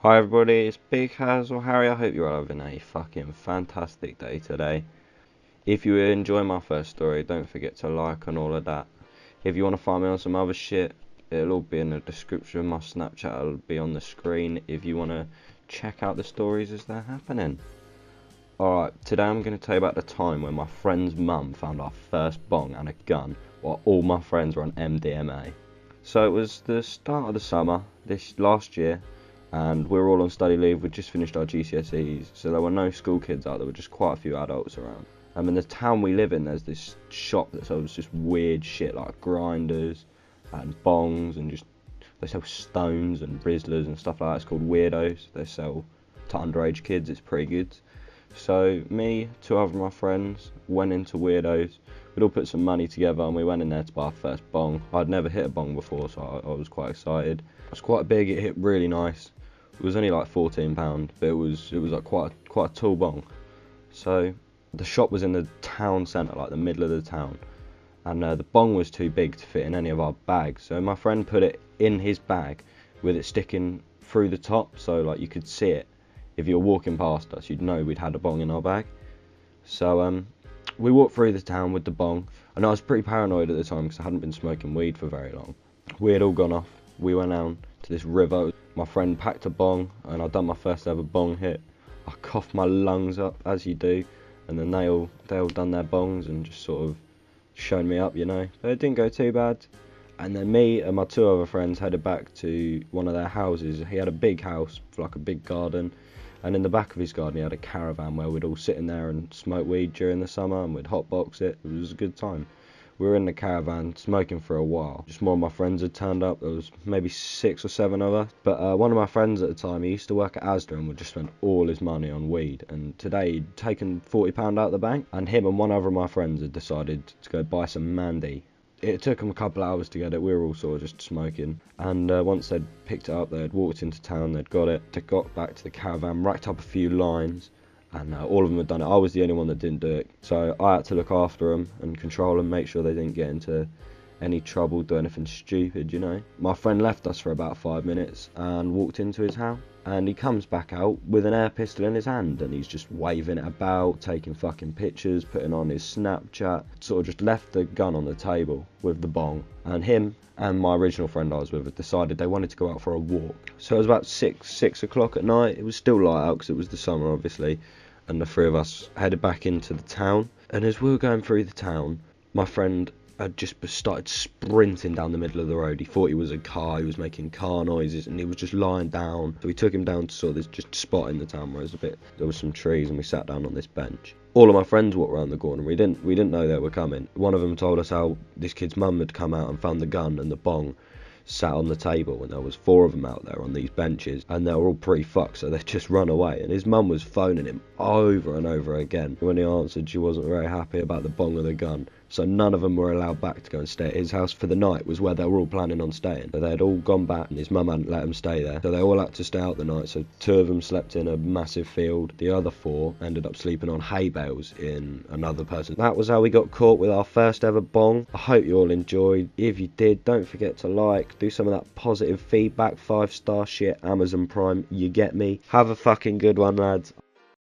Hi everybody, it's Big Haz or Harry. I hope you're all having a fucking fantastic day today. If you enjoy my first story, don't forget to like and all of that. If you want to find me on some other shit, it'll all be in the description. My Snapchat will be on the screen if you want to check out the stories as they're happening. Alright, today I'm going to tell you about the time when my friend's mum found our first bong and a gun while all my friends were on MDMA. So it was the start of the summer, this last year, and we were all on study leave. We'd just finished our GCSEs, so there were no school kids out. There were just quite a few adults around. In the town we live in, there's this shop that sells just weird shit like grinders and bongs and just they sell stones and Rizzlers and stuff like that. It's called Weirdos. They sell to underage kids. It's pretty good. So me, two other of my friends went into Weirdos. We'd all put some money together and we went in there to buy our first bong. I'd never hit a bong before, so I was quite excited. It was quite big. It hit really nice. It was only like £14, but it was like quite a tall bong. So the shop was in the town centre, like the middle of the town, and the bong was too big to fit in any of our bags. So my friend put it in his bag with it sticking through the top, so like you could see it. If you were walking past us, you'd know we'd had a bong in our bag. So we walked through the town with the bong, and I was pretty paranoid at the time because I hadn't been smoking weed for very long. We had all gone off. We went down to this river. My friend packed a bong, and I'd done my first ever bong hit. I coughed my lungs up, as you do, and then they all done their bongs and just sort of shown me up, you know. But it didn't go too bad. And then me and my two other friends headed back to one of their houses. He had a big house, like a big garden, and in the back of his garden he had a caravan where we'd all sit in there and smoke weed during the summer, and we'd hotbox it. It was a good time. We were in the caravan smoking for a while. Just more of my friends had turned up. There was maybe 6 or 7 of us. But one of my friends at the time, he used to work at Asda and would just spend all his money on weed. And today he'd taken £40 out of the bank, and him and one other of my friends had decided to go buy some Mandy. It took them a couple of hours to get it. We were all sort of just smoking. And once they'd picked it up, they'd walked into town, they'd got it. They got back to the caravan, racked up a few lines, and all of them had done it. I was the only one that didn't do it, so I had to look after them and control them, make sure they didn't get into any trouble, do anything stupid, you know. My friend left us for about 5 minutes and walked into his house, and he comes back out with an air pistol in his hand, and he's just waving it about, taking fucking pictures, putting on his Snapchat. Sort of just left the gun on the table with the bong, and him and my original friend I was with had decided they wanted to go out for a walk. So it was about 6 o'clock at night. It was still light out because it was the summer, obviously, and the three of us headed back into the town. And as we were going through the town, my friend had just started sprinting down the middle of the road. He thought he was a car. He was making car noises, and he was just lying down. So we took him down to sort of this just spot in the town where there was some trees, and we sat down on this bench. All of my friends walked around the corner. We didn't know they were coming. One of them told us how this kid's mum had come out and found the gun and the bong sat on the table, and there was 4 of them out there on these benches, and they were all pretty fucked, so they'd just run away. And his mum was phoning him over and over again. When he answered, she wasn't very happy about the bong or the gun, so none of them were allowed back to go and stay at his house for the night. Was where they were all planning on staying. So they had all gone back, and his mum hadn't let them stay there, so they all had to stay out the night. So 2 of them slept in a massive field. The other 4 ended up sleeping on hay bales in another person. That was how we got caught with our first ever bong. I hope you all enjoyed. If you did, don't forget to like, do some of that positive feedback, 5-star shit, Amazon Prime, you get me. Have a fucking good one, lads.